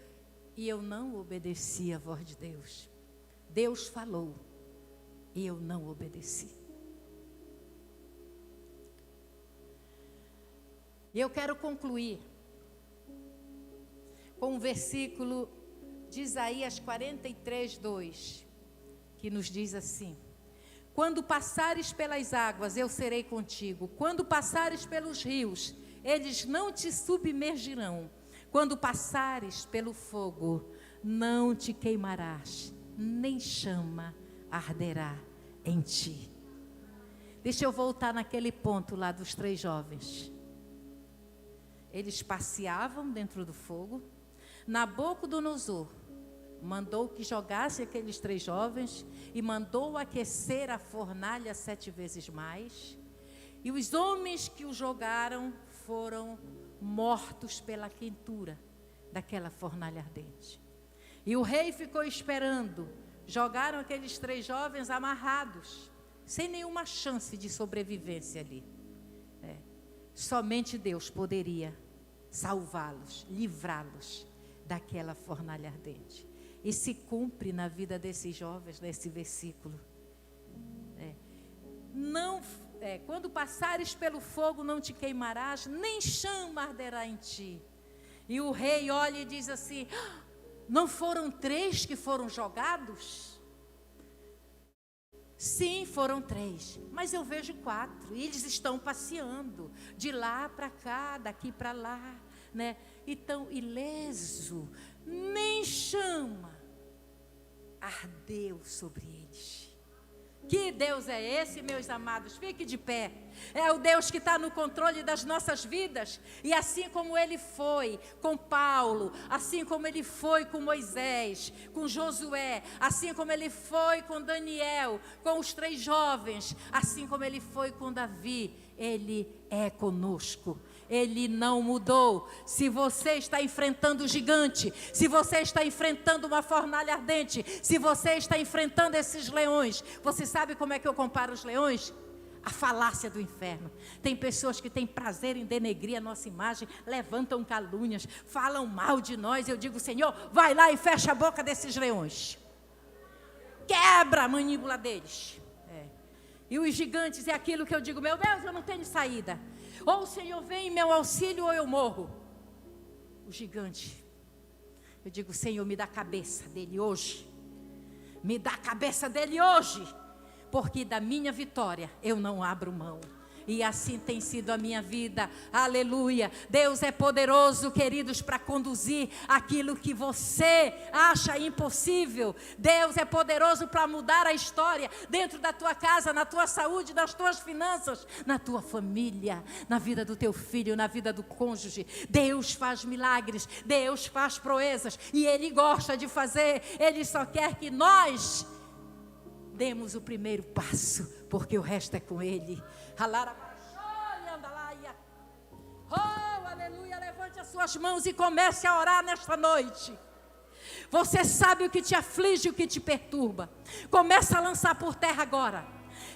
S1: e eu não obedeci a voz de Deus. Deus falou e eu não obedeci. E eu quero concluir com um versículo de Isaías 43:2, que nos diz assim: quando passares pelas águas, eu serei contigo. Quando passares pelos rios, eles não te submergirão. Quando passares pelo fogo, não te queimarás, nem chama arderá em ti. Deixa eu voltar naquele ponto lá dos 3 jovens. Eles passeavam dentro do fogo. Nabucodonosor mandou que jogasse aqueles 3 jovens e mandou aquecer a fornalha 7 vezes mais. E os homens que o jogaram foram mortos pela quentura daquela fornalha ardente. E o rei ficou esperando. Jogaram aqueles 3 jovens amarrados, sem nenhuma chance de sobrevivência ali. Somente Deus poderia salvá-los, livrá-los daquela fornalha ardente. E se cumpre na vida desses jovens, nesse versículo. Quando passares pelo fogo, não te queimarás, nem chama arderá em ti. E o rei olha e diz assim: não foram 3 que foram jogados? Sim, foram 3, mas eu vejo 4, e eles estão passeando, de lá para cá, daqui para lá, né? Então, ileso, nem chama ardeu sobre eles. Que Deus é esse, meus amados? Fique de pé. É o Deus que está no controle das nossas vidas. E assim como Ele foi com Paulo, assim como Ele foi com Moisés, com Josué, assim como Ele foi com Daniel, com os 3 jovens, assim como Ele foi com Davi, Ele é conosco. Ele não mudou. Se você está enfrentando o gigante, se você está enfrentando uma fornalha ardente, se você está enfrentando esses leões, você sabe como é que eu comparo os leões? A falácia do inferno. Tem pessoas que têm prazer em denegrir a nossa imagem, levantam calúnias, falam mal de nós. Eu digo: Senhor, vai lá e fecha a boca desses leões, quebra a mandíbula deles. E os gigantes é aquilo que eu digo: meu Deus, eu não tenho saída. Ou o Senhor vem em meu auxílio ou eu morro. O gigante, eu digo: Senhor, me dá a cabeça dele hoje. Me dá a cabeça dele hoje. Porque da minha vitória eu não abro mão. E assim tem sido a minha vida, aleluia. Deus é poderoso, queridos, para conduzir aquilo que você acha impossível. Deus é poderoso para mudar a história dentro da tua casa, na tua saúde, nas tuas finanças, na tua família, na vida do teu filho, na vida do cônjuge. Deus faz milagres, Deus faz proezas e Ele gosta de fazer. Ele só quer que nós demos o primeiro passo, porque o resto é com Ele. Oh, aleluia, levante as suas mãos e comece a orar nesta noite. Você sabe o que te aflige, o que te perturba. Comece a lançar por terra agora.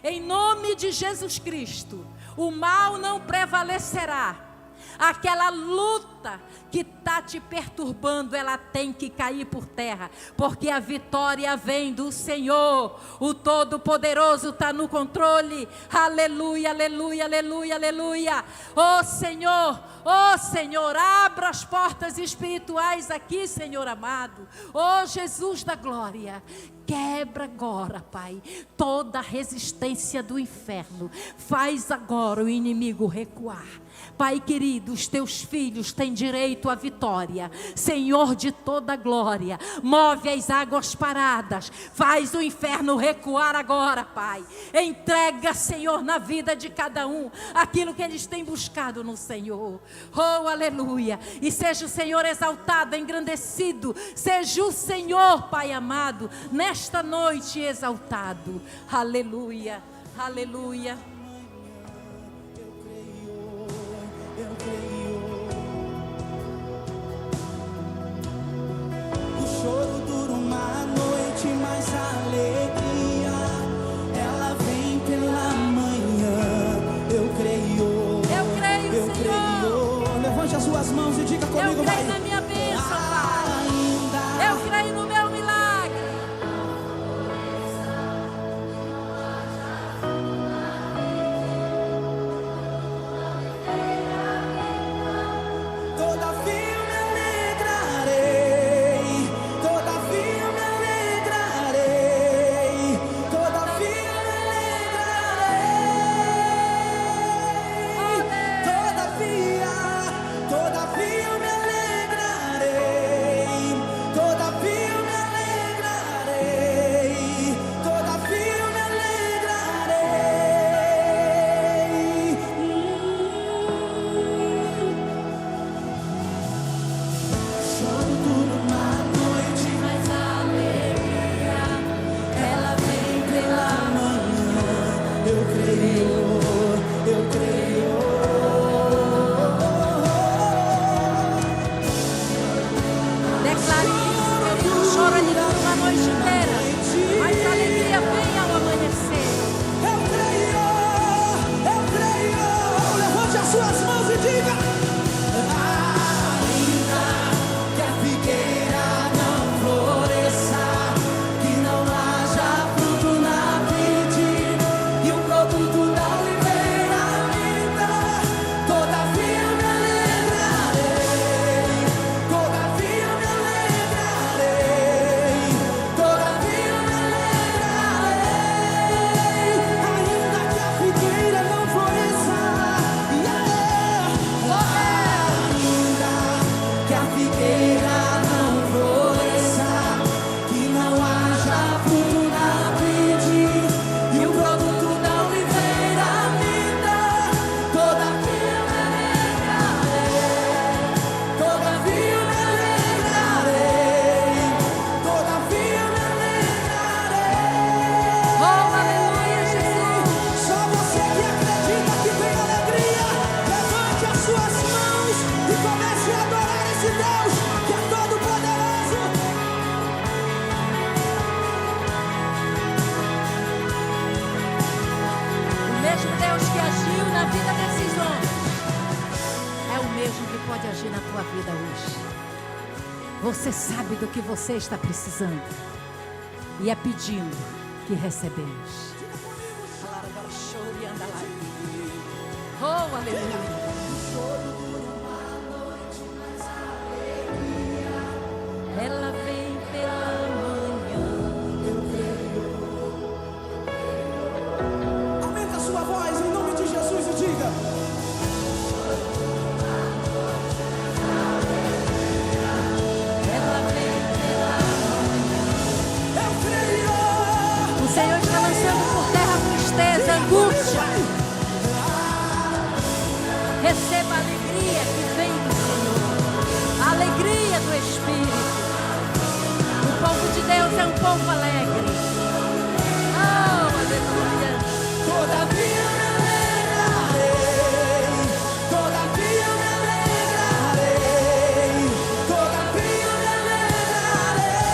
S1: Em nome de Jesus Cristo, o mal não prevalecerá. Aquela luta que está te perturbando, ela tem que cair por terra, porque a vitória vem do Senhor. O Todo-Poderoso está no controle. Aleluia, aleluia, aleluia, aleluia. Oh Senhor, abra as portas espirituais aqui, Senhor amado. Oh Jesus da glória, quebra agora, Pai, toda a resistência do inferno. Faz agora o inimigo recuar. Pai querido, os teus filhos têm direito à vitória. Senhor de toda glória, move as águas paradas, faz o inferno recuar agora, Pai. Entrega, Senhor, na vida de cada um aquilo que eles têm buscado no Senhor. Oh, aleluia. E seja o Senhor exaltado, engrandecido. Seja o Senhor, Pai amado, nesta noite exaltado. Aleluia, aleluia.
S2: Eu creio. O choro dura uma noite, mas a alegria ela vem pela manhã. Eu creio.
S1: Eu creio,
S2: eu
S1: Senhor.
S2: Creio. Levante as suas mãos e diga comigo,
S1: eu creio
S2: vai.
S1: Na minha bênção, Pai. Eu creio no meu milagre.
S2: suas mãos e diga: ainda que a figueira não floresça, que não haja fruto na vide e o produto da oliveira ainda, todavia me alegrarei, todavia me alegrarei, todavia me alegrarei, ainda que a figueira não floresça, ainda que a figueira não floresça, que não haja fruto na vide e o produto da oliveira ainda, todavia me alegrarei, todavia me alegrarei, todavia me alegrarei.
S1: Oh, aleluia, Jesus.
S2: Só você que acredita que tem alegria, levante as suas mãos e comece a adorar esse Deus que é todo poderoso.
S1: O mesmo Deus que agiu na vida desses homens é o mesmo que pode agir na tua vida hoje. Você sabe do que você está precisando e é pedindo que recebemos. Oh, aleluia. Ela vem pela manhã.
S2: Aumenta a sua voz em nome de Jesus e diga:
S1: Ela vem pela
S2: eu creio.
S1: O Senhor está lançando por terra a tristeza, a angústia. Receba a alegria que vem do Senhor, a alegria do Espírito. O povo de Deus é um povo alegre. Oh, aleluia.
S2: Todavia me alegrarei, todavia me alegrarei, todavia me alegrarei,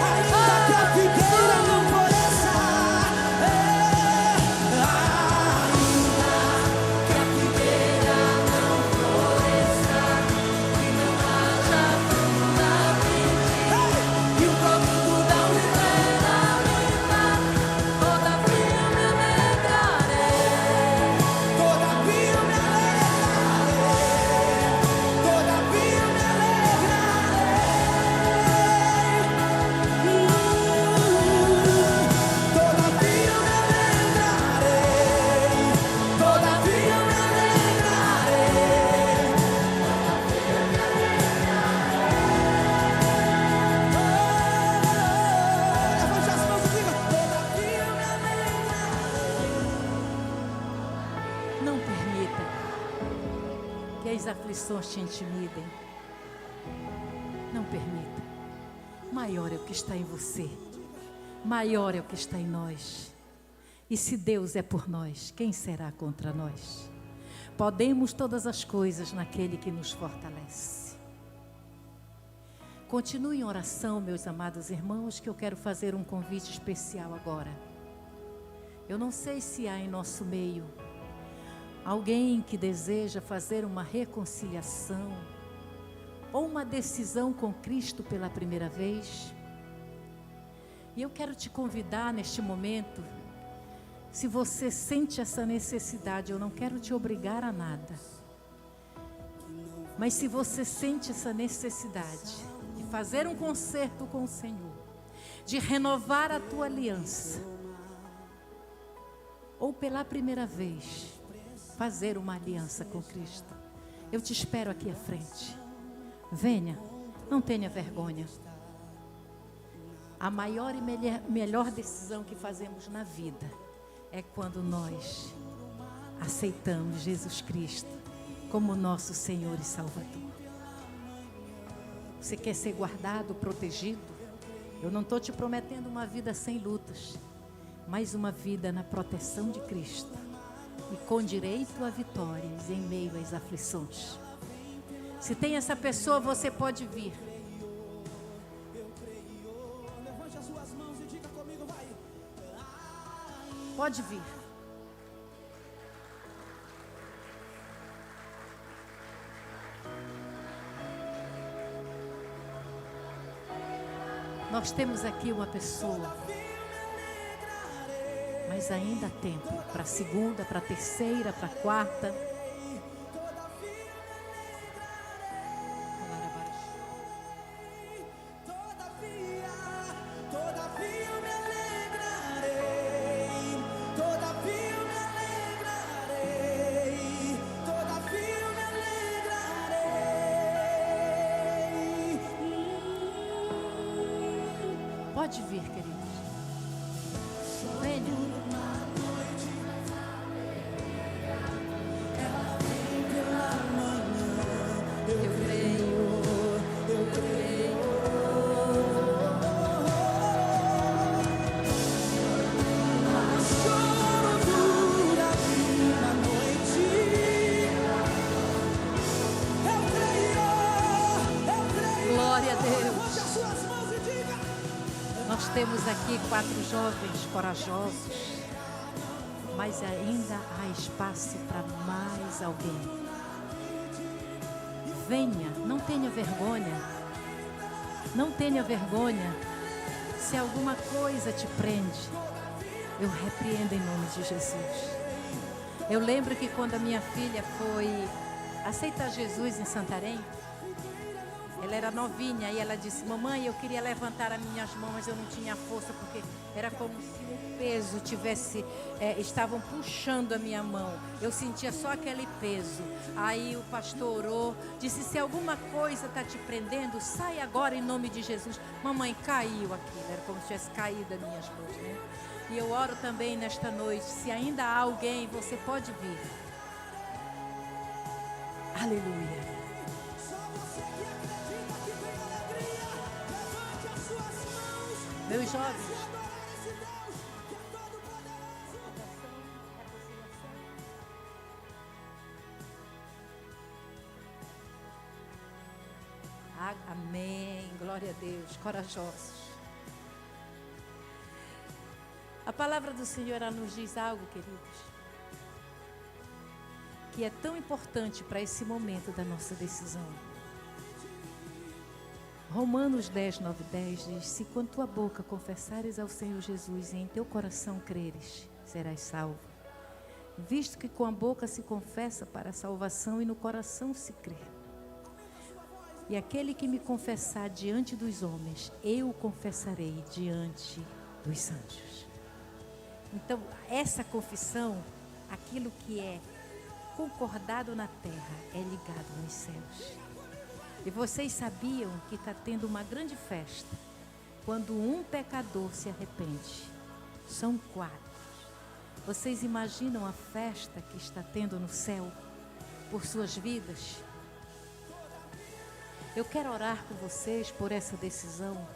S2: ainda que a figueira não floresça, ainda que a figueira não floresça, que não haja fruto na vide e o produto da oliveira ainda, todavia me alegrarei, todavia me alegrarei, todavia me alegrarei, todavia me alegrarei, todavia me alegrarei. Levante as mãos e diga: todavia me alegrarei.
S1: Não permita que as aflições te intimidem. Não permita. Maior é o que está em você. Maior é o que está em nós. E se Deus é por nós, quem será contra nós? Podemos todas as coisas naquele que nos fortalece. Continue em oração, meus amados irmãos, que eu quero fazer um convite especial agora. Eu não sei se há em nosso meio alguém que deseja fazer uma reconciliação ou uma decisão com Cristo pela primeira vez. E eu quero te convidar neste momento, se você sente essa necessidade, eu não quero te obrigar a nada, mas se você sente essa necessidade de fazer um concerto com o Senhor, de renovar a tua aliança, ou pela primeira vez fazer uma aliança com Cristo, eu te espero aqui à frente. Venha, não tenha vergonha. A maior e melhor decisão que fazemos na vida é quando nós aceitamos Jesus Cristo como nosso Senhor e Salvador. Você quer ser guardado, protegido? Eu não estou te prometendo uma vida sem lutas, mas uma vida na proteção de Cristo e com direito a vitórias em meio às aflições. Se tem essa pessoa, você pode vir.
S2: Levante as suas mãos e diga comigo, vai.
S1: Pode vir. Nós temos aqui uma pessoa, mas ainda há tempo para a segunda, para a terceira, para a quarta. Pode vir, queridos. Venha. Eu creio, eu creio.
S2: Choro dura aqui na noite. Eu creio, eu creio.
S1: Glória a Deus.
S2: Levante as suas mãos e diga.
S1: Nós temos aqui 4 jovens corajosos, mas ainda há espaço para mais alguém. Venha, não tenha vergonha. Não tenha vergonha. Se alguma coisa te prende, eu repreendo em nome de Jesus. Eu lembro que quando a minha filha foi aceitar Jesus em Santarém, ela era novinha e ela disse: mamãe, eu queria levantar as minhas mãos, mas eu não tinha força, porque era como se um peso tivesse, estavam puxando a minha mão. Eu sentia só aquele peso. Aí o pastor orou, disse: se alguma coisa está te prendendo, sai agora em nome de Jesus. Mamãe, caiu aquilo, era como se tivesse caído as minhas mãos, né? E eu oro também nesta noite, se ainda há alguém, você pode vir. Aleluia. Meus jovens, amém, glória a Deus, corajosos. A palavra do Senhor, ela nos diz algo, queridos, que é tão importante para esse momento da nossa decisão. Romanos 10, 9, 10 diz: se com tua boca confessares ao Senhor Jesus e em teu coração creres, serás salvo. Visto que com a boca se confessa para a salvação e no coração se crê. E aquele que me confessar diante dos homens, eu o confessarei diante dos anjos. Então, essa confissão, aquilo que é concordado na terra, é ligado nos céus. E vocês sabiam que está tendo uma grande festa quando um pecador se arrepende? São 4. Vocês imaginam a festa que está tendo no céu por suas vidas? Eu quero orar com vocês por essa decisão,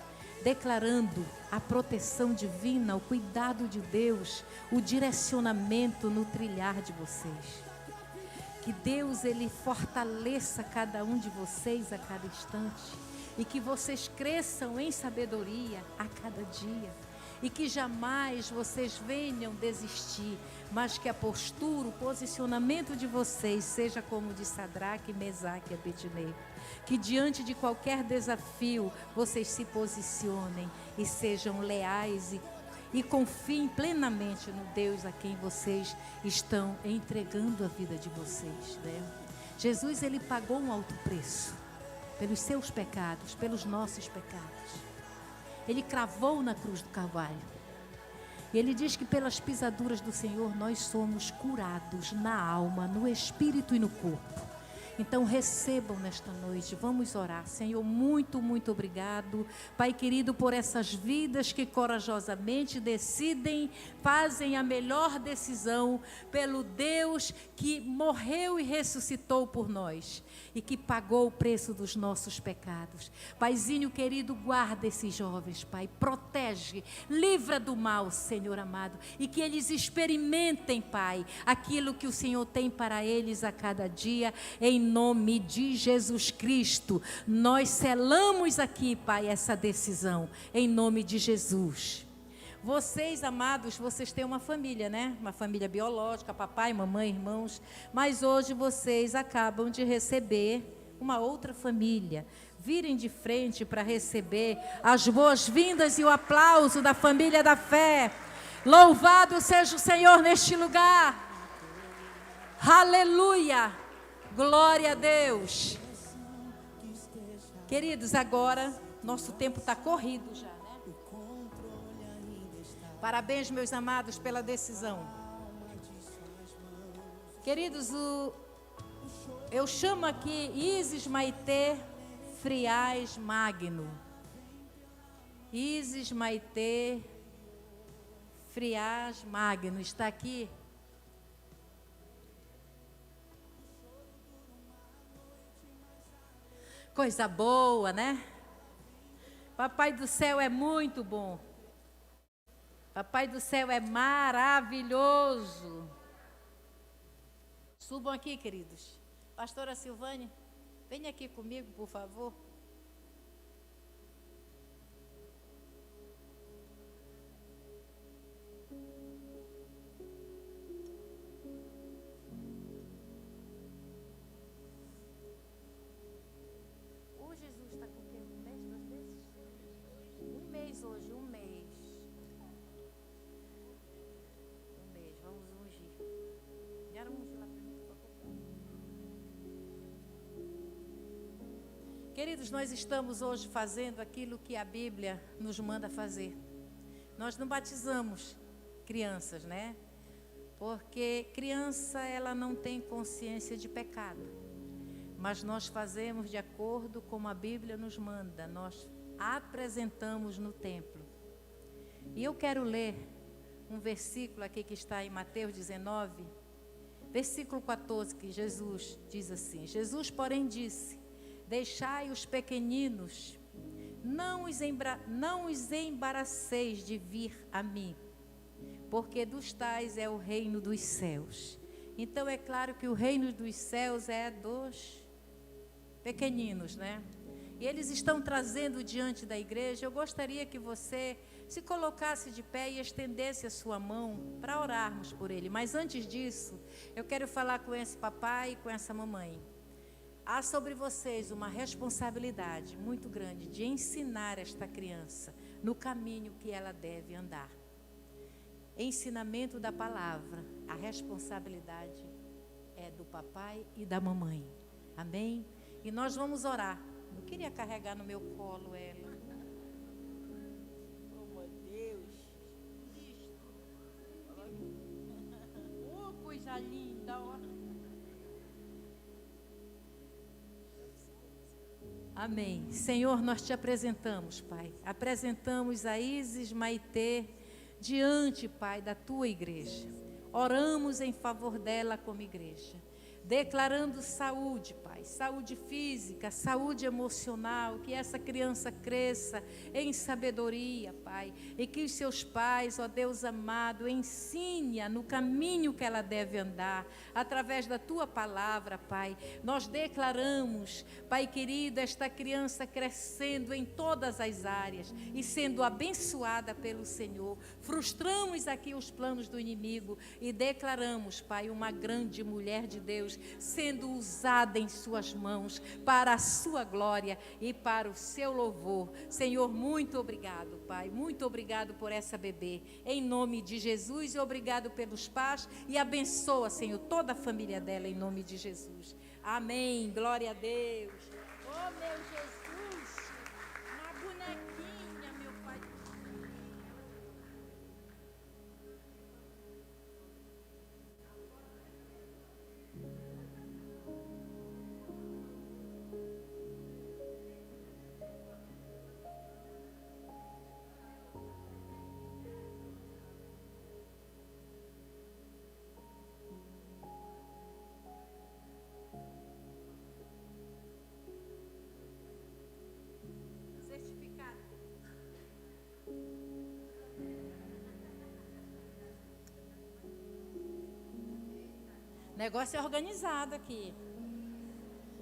S1: declarando a proteção divina, o cuidado de Deus, o direcionamento no trilhar de vocês. Que Deus, Ele fortaleça cada um de vocês a cada instante. E que vocês cresçam em sabedoria a cada dia. E que jamais vocês venham desistir. Mas que a postura, o posicionamento de vocês seja como de Sadraque, Mesaque e Abednego. Que diante de qualquer desafio, vocês se posicionem e sejam leais e confiem plenamente no Deus a quem vocês estão entregando a vida de vocês, né? Jesus, Ele pagou um alto preço pelos seus pecados, pelos nossos pecados. Ele cravou na cruz do Calvário. E Ele diz que pelas pisaduras do Senhor nós somos curados na alma, no espírito e no corpo. Então recebam nesta noite, vamos orar. Senhor, muito, muito obrigado, Pai querido, por essas vidas que corajosamente decidem, fazem a melhor decisão pelo Deus que morreu e ressuscitou por nós e que pagou o preço dos nossos pecados. Paizinho querido, guarda esses jovens, Pai, protege, livra do mal, Senhor amado, e que eles experimentem, Pai, aquilo que o Senhor tem para eles a cada dia, em nome de Jesus Cristo. Nós selamos aqui, Pai, essa decisão, em nome de Jesus. Vocês, amados, vocês têm uma família, né? Uma família biológica, papai, mamãe, irmãos. Mas hoje vocês acabam de receber uma outra família, virem de frente para receber as boas-vindas e o aplauso da família da fé. Louvado seja o Senhor neste lugar. Aleluia. Glória a Deus. Queridos, agora nosso tempo está corrido já, né? Parabéns, meus amados, pela decisão. Queridos, eu chamo aqui Isis Maitê Frias Magno. Isis Maitê Frias Magno está aqui. Coisa boa, né? Papai do céu é muito bom. Papai do céu é maravilhoso. Subam aqui, queridos. Pastora Silvânia, venha aqui comigo, por favor. O Jesus está com o quê? Um mês, 2 meses? Um mês hoje, um mês. Um mês, vamos ungir. Deram ungir lá para mim, por favor. Queridos, nós estamos hoje fazendo aquilo que a Bíblia nos manda fazer. Nós não batizamos crianças, né? Porque criança, ela não tem consciência de pecado. Mas nós fazemos de acordo com a Bíblia nos manda. Nós apresentamos no templo. E eu quero ler um versículo aqui que está em Mateus 19, versículo 14, que Jesus diz assim: Jesus, porém, disse: deixai os pequeninos, não os embaraceis de vir a mim, porque dos tais é o reino dos céus. Então é claro que o reino dos céus é dos pequeninos, né? E eles estão trazendo diante da igreja. Eu gostaria que você se colocasse de pé e estendesse a sua mão para orarmos por ele. Mas antes disso, eu quero falar com esse papai e com essa mamãe. Há sobre vocês uma responsabilidade muito grande de ensinar esta criança no caminho que ela deve andar. Ensinamento da palavra. A responsabilidade é do papai e da mamãe. Amém? E nós vamos orar. Eu queria carregar no meu colo ela. Oh, meu Deus. Oh, coisa linda, ó. Amém. Senhor, nós te apresentamos, Pai. Apresentamos a Isis Maitê diante, Pai, da tua igreja. Oramos em favor dela como igreja. Declarando saúde, Pai, saúde física, saúde emocional, que essa criança cresça em sabedoria, Pai, e que os seus pais, ó Deus amado, ensine-a no caminho que ela deve andar, através da tua palavra, Pai. Nós declaramos, Pai querido, esta criança crescendo em todas as áreas e sendo abençoada pelo Senhor. Frustramos aqui os planos do inimigo e declaramos, Pai, uma grande mulher de Deus, sendo usada em suas mãos para a sua glória e para o seu louvor. Senhor, muito obrigado, Pai, muito obrigado por essa bebê, em nome de Jesus, e obrigado pelos pais, e abençoa, Senhor, toda a família dela, em nome de Jesus. Amém, glória a Deus. Oh, meu Jesus, uma bonequinha, meu Pai. O negócio é organizado aqui.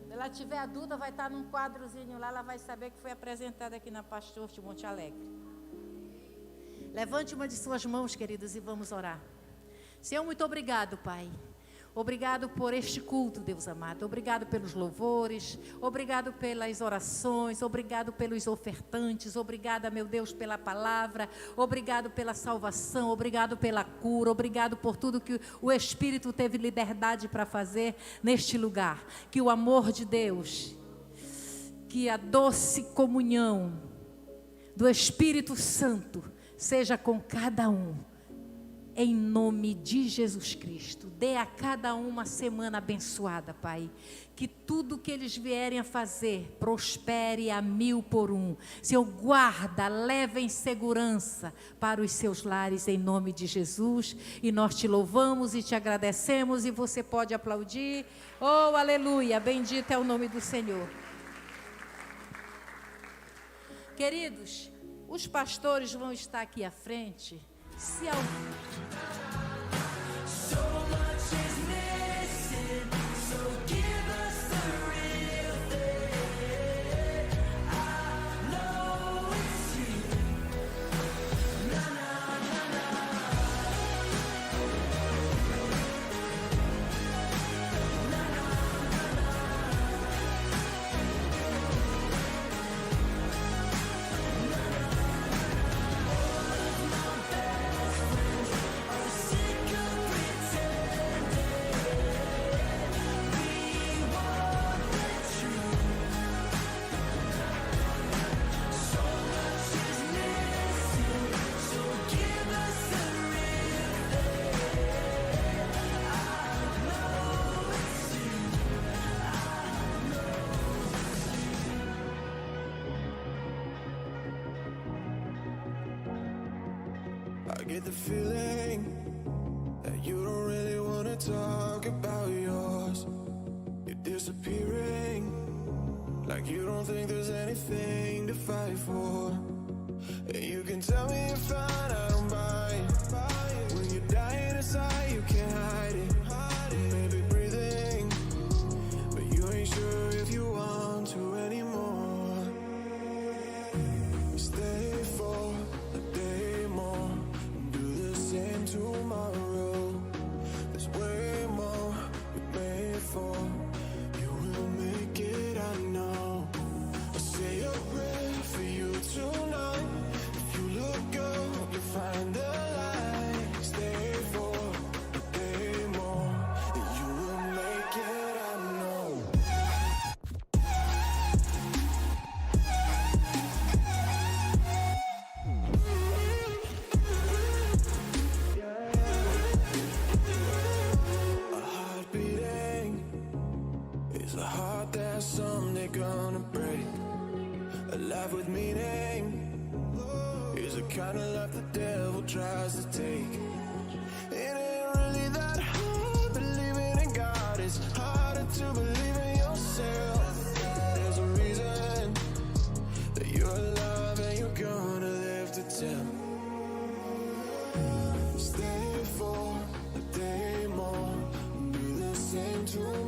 S1: Se ela tiver a dúvida, vai estar num quadrozinho lá, ela vai saber que foi apresentada aqui na Pastor de Monte Alegre. Levante uma de suas mãos, queridos, e vamos orar. Senhor, muito obrigado, Pai. Obrigado por este culto, Deus amado. Obrigado pelos louvores. Obrigado pelas orações. Obrigado pelos ofertantes. Obrigada, meu Deus, pela palavra. Obrigado pela salvação. Obrigado pela cura. Obrigado por tudo que o Espírito teve liberdade para fazer neste lugar. Que o amor de Deus, que a doce comunhão do Espírito Santo seja com cada um. Em nome de Jesus Cristo, dê a cada um uma semana abençoada, Pai. Que tudo que eles vierem a fazer prospere a 1000 por 1. Senhor, guarda, leva em segurança para os seus lares, em nome de Jesus. E nós te louvamos e te agradecemos. E você pode aplaudir. Oh, aleluia, bendito é o nome do Senhor. Queridos, os pastores vão estar aqui à frente. Se
S3: I get the feeling that you don't really want to talk about yours. You're disappearing, like you don't think there's anything to fight for. And you can tell me you're fine, I don't buy it. When you're dying inside, you can't hide it. Maybe breathing, but you ain't sure if you want to anymore. Stay for a day more, do the same tomorrow. There's way more we're made for. You will make it, I know. I'll say a prayer for you tonight. If you look up, you'll find the light. Stay for a day more, and you will make it, I know. A heart beating is a heart that's someday gonna break. A life with meaning is the kind of life the devil tries to take. It ain't really that hard believing in God. It's harder to believe in yourself. There's a reason that you're alive and you're gonna live to tell. Stay for a day more, do the same tomorrow.